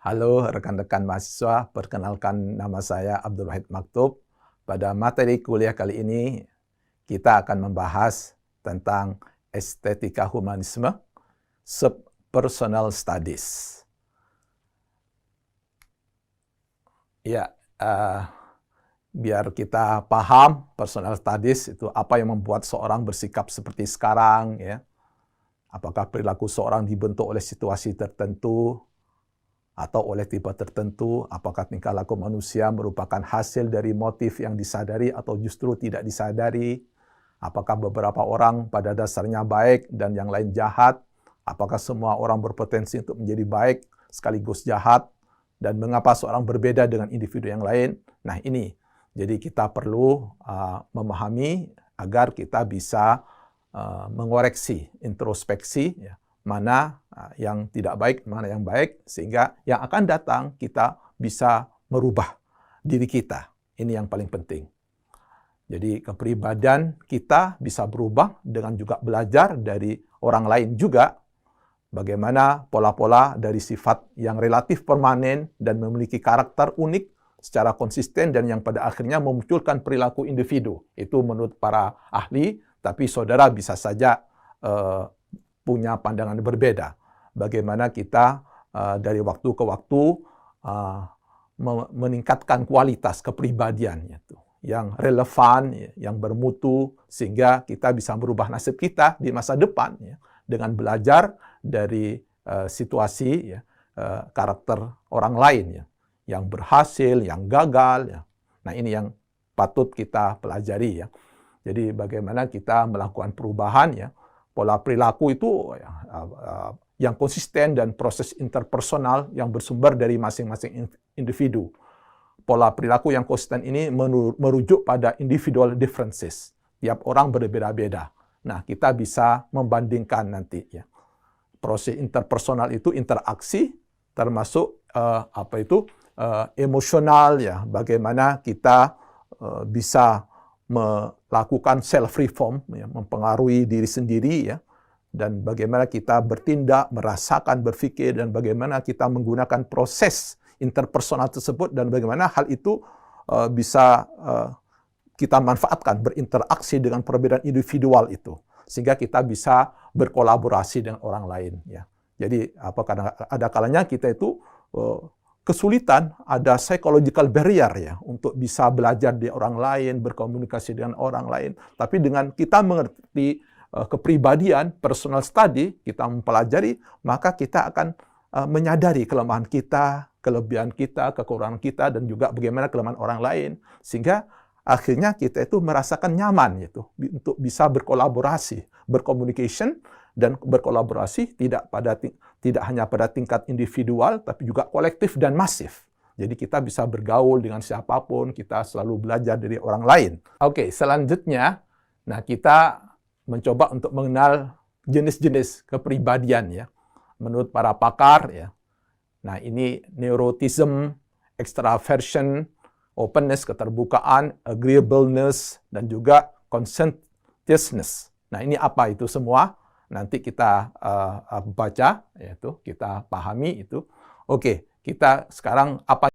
Halo rekan-rekan mahasiswa, perkenalkan nama saya Abdul Wahid Maktub. Pada materi kuliah kali ini, kita akan membahas tentang estetika humanisme, subpersonal studies. Ya, biar kita paham personal studies itu apa yang membuat seorang bersikap seperti sekarang, ya. Apakah perilaku seorang dibentuk oleh situasi tertentu, atau oleh tipe tertentu, apakah tingkah laku manusia merupakan hasil dari motif yang disadari atau justru tidak disadari, apakah beberapa orang pada dasarnya baik dan yang lain jahat, apakah semua orang berpotensi untuk menjadi baik sekaligus jahat, dan mengapa seorang berbeda dengan individu yang lain. Nah ini, jadi kita perlu memahami agar kita bisa mengoreksi, introspeksi, ya, mana yang tidak baik, mana yang baik, sehingga yang akan datang kita bisa merubah diri kita. Ini yang paling penting. Jadi kepribadian kita bisa berubah dengan juga belajar dari orang lain juga, bagaimana pola-pola dari sifat yang relatif permanen dan memiliki karakter unik secara konsisten dan yang pada akhirnya memunculkan perilaku individu. Itu menurut para ahli, tapi saudara bisa saja punya pandangan berbeda. Bagaimana kita dari waktu ke waktu meningkatkan kualitas kepribadian itu, yang relevan, yang bermutu, sehingga kita bisa merubah nasib kita di masa depan, ya, dengan belajar dari situasi, ya, karakter orang lain, ya, yang berhasil, yang gagal. Ya. Nah ini yang patut kita pelajari, ya. Jadi bagaimana kita melakukan perubahan, ya, pola perilaku itu yang konsisten dan proses interpersonal yang bersumber dari masing-masing individu. Pola perilaku yang konsisten ini merujuk pada individual differences. Tiap orang berbeda-beda. Nah, kita bisa membandingkan nanti, ya. Proses interpersonal itu interaksi, termasuk emosional, ya. Bagaimana kita bisa melakukan self-reform, ya, mempengaruhi diri sendiri, ya, dan bagaimana kita bertindak, merasakan, berpikir, dan bagaimana kita menggunakan proses interpersonal tersebut, dan bagaimana hal itu bisa kita manfaatkan, berinteraksi dengan perbedaan individual itu, sehingga kita bisa berkolaborasi dengan orang lain. Ya. Jadi karena ada kalanya kita itu kesulitan, ada psychological barrier, ya, untuk bisa belajar di orang lain, berkomunikasi dengan orang lain. Tapi dengan kita mengerti kepribadian, personal study, kita mempelajari, maka kita akan menyadari kelemahan kita, kelebihan kita, kekurangan kita, dan juga bagaimana kelemahan orang lain. Sehingga akhirnya kita itu merasakan nyaman, gitu, untuk bisa berkolaborasi, bercommunication, dan berkolaborasi tidak hanya pada tingkat individual, tapi juga kolektif dan masif. Jadi kita bisa bergaul dengan siapapun, kita selalu belajar dari orang lain. Oke, selanjutnya, nah kita mencoba untuk mengenal jenis-jenis kepribadian, ya. Menurut para pakar, ya. Nah ini neurotism, extraversion, openness, keterbukaan, agreeableness, dan juga conscientiousness. Nah ini apa itu semua? Nanti kita baca, yaitu kita pahami itu. Oke, kita sekarang apa